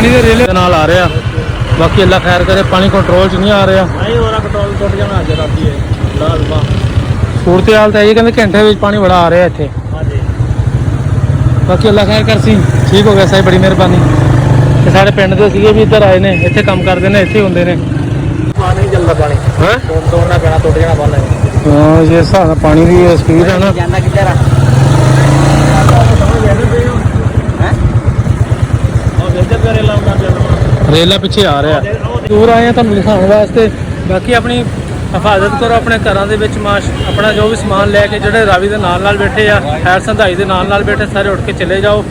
पानी के रेले नाल आ रहा, बाकी अल्लाह खैर करे। पानी कंट्रोल च नहीं आ रहा, नहीं हो रहा कंट्रोल टुट जाना अज राती है लाजमा। सूरत हाल तो है कहते घंटे में पानी बड़ा आ रहा इतने। हाँ जी बाकी अल्लाह खैर कर सी ठीक हो गया सारी बड़ी मेहरबानी। तो साढ़े पिंड के सीगे भी इधर आए ने, इतने काम करते हैं, इतने होंगे ने। पानी चलता पानी है तोड़ना पैना टुट जाना बंद है। हाँ ये हिसाब नाल पानी की स्पीड है ना। जाना किधर है रेला पिछे आ रहा दूर आए हैं तुहानू दिखाने वास्ते। बाकी अपनी हिफाजत करो अपने घरों के अपना जो भी समान लैके जोड़े रावी के नाल बैठे आ, खैर संधाई के नाल बैठे सारे उठ के चले जाओ,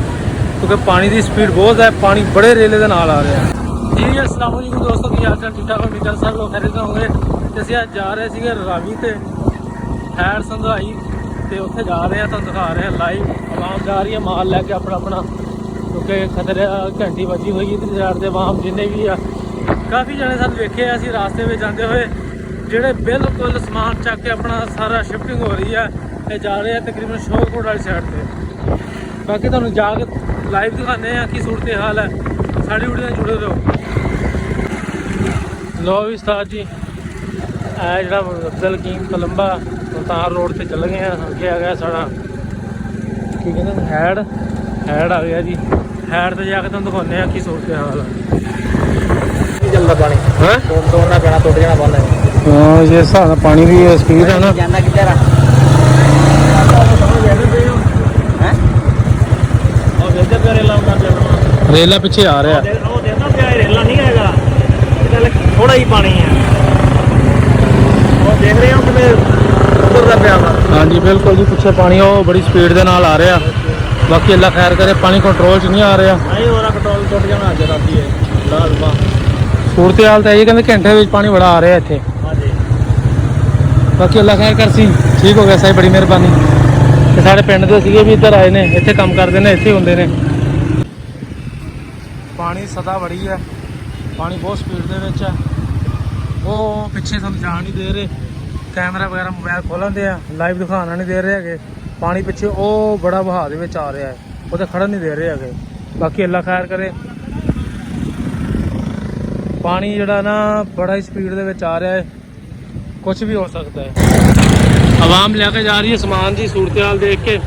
क्योंकि पानी की स्पीड बहुत है। पानी बड़े रेले के नाल आ रहा है। ठीक है, अस्सलाम वालेकुम दोस्तों, की हाल चाल ठीक ठाक उम्मीद सब लोग खैरियत होंगे। तो असं जा रहे थे रावी से खैर संधाई, तो उत्थे जा रहे हैं, तुम दिखा रहे हैं लाइव। आवाम जा रही है माल लैके अपना अपना, क्योंकि खतरे घंटी बजी हुई इधर साइड से आवाम जिन्हें भी आ। काफ़ी जने साथ वेखे असी रास्ते में जाते हुए, जोड़े बिल्कुल समान चक के अपना सारा शिफ्टिंग हो रही है। ये जा रहे हैं तकरीबन शौकपुर वाली साइड से। बाकी तुहानू जाके लाइव दिखाने हैं कि सूरत हाल है। साड़ी वीडियो जुड़े रहो। लो भी उस्ताद जी जो अफजल हकीम कोलंबा सुल्तान रोड से चल गए हैं। अगे आ गया साढ़ा की कहते हैड आ गया जी। हैड से जाके तुम दिखाने हैं कि सूरत हाल है। चलता पानी है तोड़ना पैना टुट जाना बंद है। हाँ ये हिसाब नाल पानी की स्पीड है ना। जाना किधर है रेला पिछे आ रहा रेला नहीं है थोड़ा ही पानी है। देख रहे हो कि उधर पिया। हाँ जी बिल्कुल जी, पिछे पानी वो बड़ी स्पीड के नाल आ रहा। बाकी अल्लाह खैर करे, पानी कंट्रोल च नहीं आ रहा। नहीं हो रहा कंट्रोल टुट जाना अज राती है लाजमा। सूरत हाल तो है कहते घंटे में पानी बड़ा आ रहा इतने। हाँ जी बाकी अल्लाह खैर कर सी ठीक हो गया सारी बड़ी मेहरबानी। तो साढ़े पिंड के सीगे भी इधर आए ने, इतने काम करते हैं, इतने होंगे ने। पानी सतह बड़ी है, पानी बहुत स्पीड के है। वो पिछे तुम जान नहीं दे रहे, कैमरा वगैरह मोबाइल खोलन दे लाइव दिखाना नहीं दे रहे है। पानी पिछे वो बड़ा बहा दे आ रहा है, वो तो खड़न नहीं दे रहे है। बाकी अल्लाह खैर करे, पानी जड़ा ना बड़ा ही स्पीड के आ रहा है, कुछ भी हो सकता है। आवाम लेके जा रही है समान जी सूरत हाल देख के,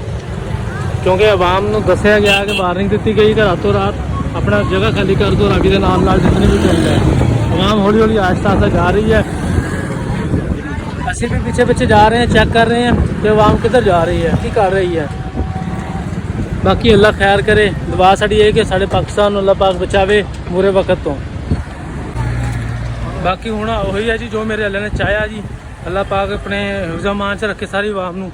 क्योंकि आवाम को दसिया गया कि वार्निंग दी गई कि रातों रात अपना जगह खाली कर दो। रावी के नाल जितने भी चल रहा है, आवाम हौली हौली आहिस्ता आहिस्ता जा रही है। असी भी पीछे पीछे जा रहे हैं, चेक कर रहे हैं कि आवाम किधर जा रही है, की कर रही है। बाकी अल्लाह खैर करे, दुआ साड़ी है कि साढ़े पाकिस्तान अल्लाह पाक बचावे बुरे वक्त तो। बाकी हूँ वही है जी जो मेरे अल्लाह ने चाहा जी, अल्लाह पाक अपने हिफ्ज़ मान च रखे सारी आवाम नूं।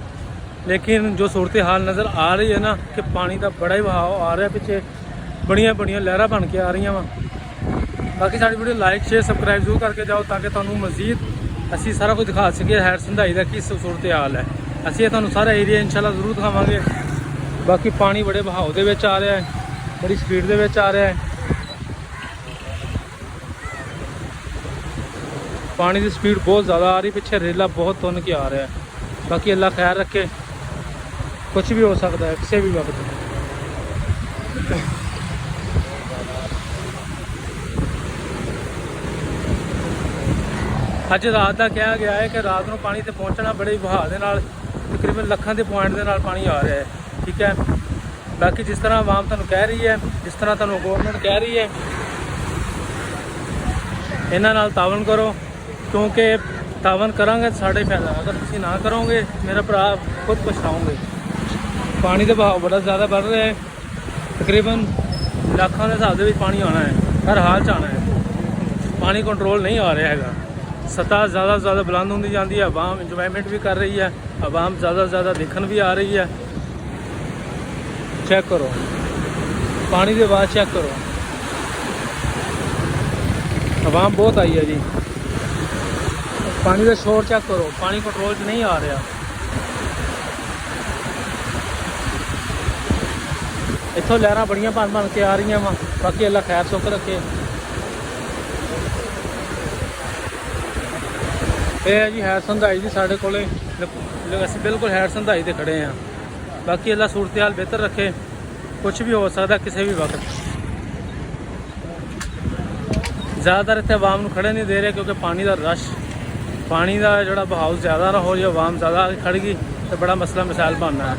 लेकिन जो सूरत हाल नज़र आ रही है ना कि पानी का बड़ा ही बहाव आ रहा है, पिछे बड़िया बड़िया लहर बन के आ रही वा। बाकी sari video like share subscribe जरूर करके जाओ, ताकि तुहानू मजीद असी सारा कुछ दिखा सके हैड संधाई का की सूरत हाल है। असी तुहानू सारा एरिया इंशाल्लाह जरूर दिखावांगे। बाकी पानी बड़े बहाव के आ रहा है, बड़ी स्पीड के आ रहा है। पानी की स्पीड बहुत ज़्यादा आ रही, पिछे रेला बहुत तुन के आ रहा है। बाकी अल्लाह खैर रखे, कुछ भी हो सकता है किसी भी वक्त। अज रात का कहा गया है कि रात को पानी से पहुँचना बड़े बहा के नाल, तकरीबन लखों के पॉइंट के नाल पानी आ रहा है। ठीक है, बाकी जिस तरह आवाम तुहानू कह रही है, जिस तरह तुहानू गवर्नमेंट कह रही है, इन्हां नाल तावन करो, क्योंकि तावन करांगे साढ़े फायदा। अगर तुसीं ना करोगे मेरा भरा खुद पछताओगे। पानी का बहाव बड़ा ज़्यादा बढ़ रहा है, तकरीबन लाखों के हिसाब से पानी आना है, हर हाल च आना है। पानी कंट्रोल नहीं आ रहा है, सतह ज़्यादा से ज़्यादा बुलंद होती जाती है। आवाम इंजॉयमेंट भी कर रही है, आवाम ज़्यादा से ज़्यादा देखने भी आ रही है। चेक करो पानी के बाद, चेक करो आवाम बहुत आई है जी। पानी का शोर चेक करो, पानी कंट्रोल च नहीं आ रहा। इतों लहर बड़िया बन बन के आ रही वा। बाकी अल्लाह खैर सुख रखे। ये है जी हैड संधाई जी, साढ़े कोले असीं बिल्कुल हैड संधाई ते खड़े हैं। बाकी अल्लाह सूरत हाल बेहतर रखे, कुछ भी हो सकता किसी भी वक्त। ਜ਼ਿਆਦਾਤਰ ਇੱਥੇ ਆਵਾਮ ਨੂੰ ਖੜੇ ਨਹੀਂ ਦੇ ਰਹੇ ਕਿਉਂਕਿ ਪਾਣੀ ਦਾ ਰਸ਼, ਪਾਣੀ ਦਾ ਜਿਹੜਾ ਬਹਾਉ ਜ਼ਿਆਦਾ ਨਾ ਹੋ ਜੇ, ਆਵਾਮ ਜ਼ਿਆਦਾ ਆ ਕੇ ਖੜ ਗਈ ਤੇ ਬੜਾ ਮਸਲਾ ਮਿਸਾਲ ਬਣਨਾ ਹੈ।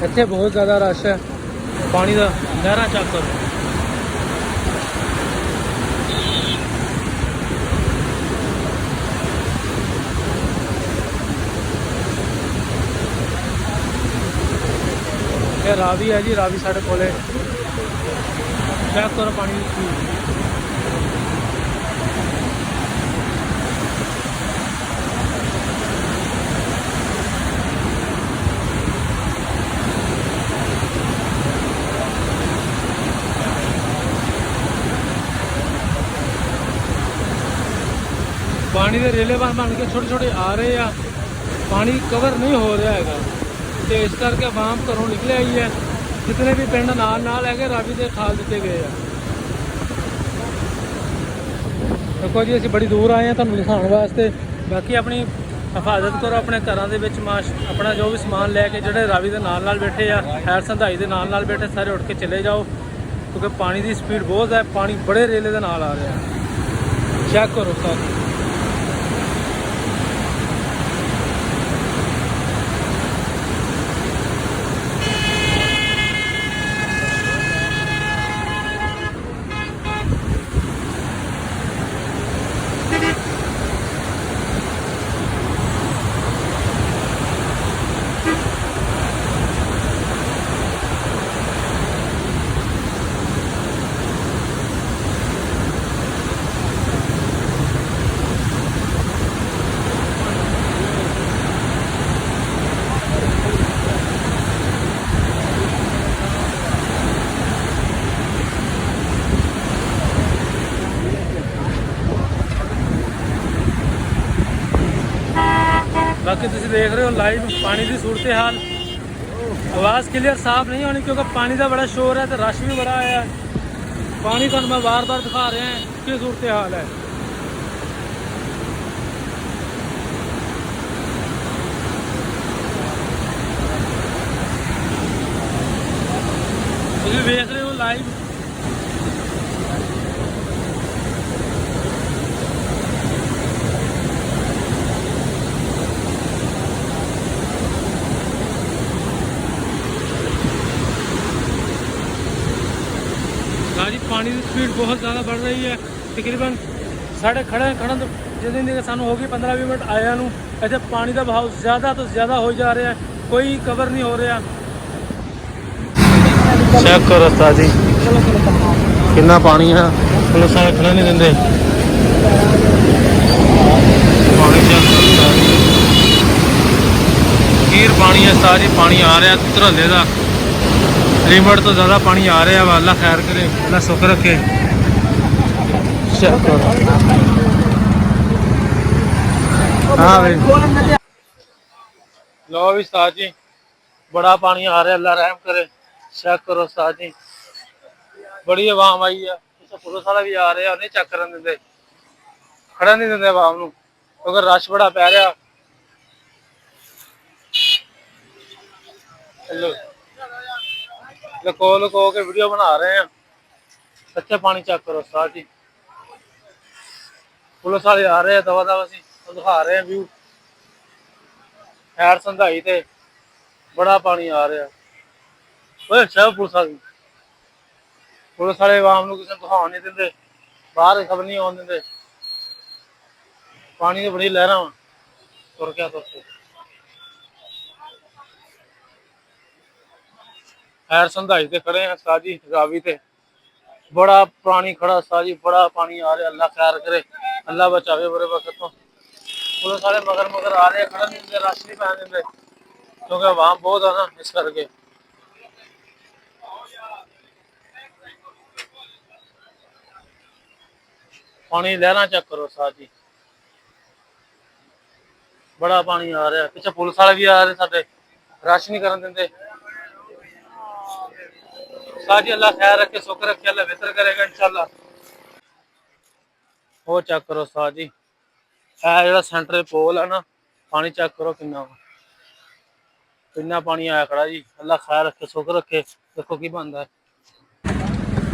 ਇੱਥੇ ਬਹੁਤ ਜ਼ਿਆਦਾ ਰਸ਼ ਹੈ ਪਾਣੀ ਦਾ। ਨਹਿਰਾਂ ਚੈੱਕ ਕਰੋ। ਇਹ ਰਾਵੀ ਹੈ ਜੀ, ਰਾਵੀ ਸਾਡੇ ਕੋਲੇ। ਚੈੱਕ ਕਰੋ ਪਾਣੀ ਦੀ ਸਪੀਡ। ਪਾਣੀ ਦੇ ਰੇਲੇ ਬਣ ਕੇ ਛੋਟੇ ਛੋਟੇ ਆ ਰਹੇ ਆ, ਪਾਣੀ ਕਵਰ ਨਹੀਂ ਹੋ ਰਿਹਾ ਹੈਗਾ ਤੇ ਇਸ ਕਰਕੇ ਆਵਾਮ ਘਰੋਂ ਨਿਕਲੇ ਆਈ ਹੈ। ਜਿਤਨੇ ਵੀ ਪਿੰਡ ਨਾਲ ਹੈਗੇ ਰਾਵੀ ਦੇ ਖਾਲ ਦਿੱਤੇ ਗਏ ਆ। ਦੇਖੋ ਜੀ ਅਸੀਂ ਬੜੀ ਦੂਰ ਆਏ ਆ ਤੁਹਾਨੂੰ ਦਿਖਾਉਣ ਵਾਸਤੇ। ਬਾਕੀ ਆਪਣੀ ਹਿਫਾਜ਼ਤ ਕਰੋ ਆਪਣੇ ਘਰਾਂ ਦੇ ਵਿੱਚ। ਆਪਣਾ ਜੋ ਵੀ ਸਮਾਨ ਲੈ ਕੇ ਜਿਹੜੇ ਰਾਵੀ ਦੇ ਨਾਲ ਬੈਠੇ ਆ, ਖੈਰ ਸੰਧਾਈ ਦੇ ਨਾਲ ਬੈਠੇ, ਸਾਰੇ ਉੱਠ ਕੇ ਚਲੇ ਜਾਓ ਕਿਉਂਕਿ ਪਾਣੀ ਦੀ ਸਪੀਡ ਬਹੁਤ ਹੈ। ਪਾਣੀ ਬੜੇ ਰੇਲੇ ਦੇ ਨਾਲ ਆ ਰਿਹਾ। ਚੈੱਕ ਕਰੋ ਸਾਰੇ। बाकी तुम देख रहे हो लाइव पानी की सूरत हाल। आवाज़ क्लियर साफ नहीं होनी क्योंकि पानी का बड़ा शोर है तो रश भी बड़ा आया है। पानी तो मैं बार बार दिखा रहे हैं कि सूरत हाल है। तुम देख रहे हो लाइव। जी पानी की स्पीड बहुत ज़्यादा बढ़ रही है। तकरीबन साढ़े खड़े तो जिस दिन सानू होगी 15-20 मिनट आया नू ऐसे पानी का बहाव ज़्यादा तो ज़्यादा हो जा रहा है, कोई कवर नहीं हो रहा। चेक करो जी कितना पानी है। पुलिस वाले खड़े नहीं देंगे। पानी खीर पानी है सारी, पानी आ रहा है धरले का लिमिट तो ज़्यादा पानी आ रहा है। अल्लाह खैर करे, अल्लाह सुख रखे। हाँ भाई लो भी उस्ताद जी बड़ा पानी आ रहा है, अल्लाह रहम करे। चेक करो उस्ताद जी बड़ी आवाम आई है। पुलिस वाला भी आ रहे हैं, नहीं चेक करन देंगे, खड़ा नहीं देंगे आवाम नूं क्योंकि रश बड़ा पै रहा। लको के वीडियो बना रहे हैं। सच्चे पानी चेक करो उस्ताद जी। पुलिस वाले आ रहे हैं दवा दिखा रहे हैं व्यू। खैर संधाई ते बड़ा पानी आ रहा। पुलिस वाले आवाम को किसी दिखा नहीं देंगे, बाहर खबर नहीं आने देंगे। पानी की बड़ी लहर तुर के खैर संधाई ते खड़े हैं उस्ताद जी रावी ते। बड़ा पानी खड़ा उस्ताद जी, बड़ा पानी आ रहा। अल्लाह खैर करे, अल्लाह बचावे बुरे वक्त तो। पुलिस वाले मगर आ रहे हैं, खड़ा नहीं देंगे, रश नहीं पैन देंगे क्योंकि आवाम बहुत है ना, इस करके। पानी लहरा चेक करो उस्ताद जी, बड़ा पानी आ रहा है। पीछे पुलिस वाले भी आ रहे साडे, रश नहीं करन देंगे। उस्ताद जी अल्लाह खैर रखे, सुख रखे, अल्लाह बेहतर करेगा इंशाल्लाह। वो चेक करो उस्ताद जी, जो सेंटर पोल है ना, पानी चेक करो कितना पानी आया खड़ा जी। अल्लाह खैर रखे, सुख रखे। देखो की बनता है।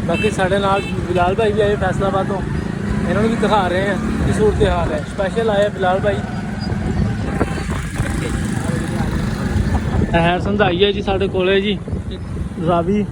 ਬਾਕੀ ਸਾਡੇ ਨਾਲ ਬਿਲਾਲ ਭਾਈ ਵੀ ਆਏ ਫੈਸਲਾਬਾਦ ਤੋਂ, ਇਹਨਾਂ ਨੂੰ ਵੀ ਦਿਖਾ ਰਹੇ ਆ ਕੀ ਸੂਰਤ ਹਾਲ ਹੈ। ਸਪੈਸ਼ਲ ਆਏ ਬਿਲਾਲ ਭਾਈ। ਹੈਰ ਸੰਧਾਈ ਹੈ ਜੀ ਸਾਡੇ ਕੋਲੇ ਜੀ, ਰਾਵੀ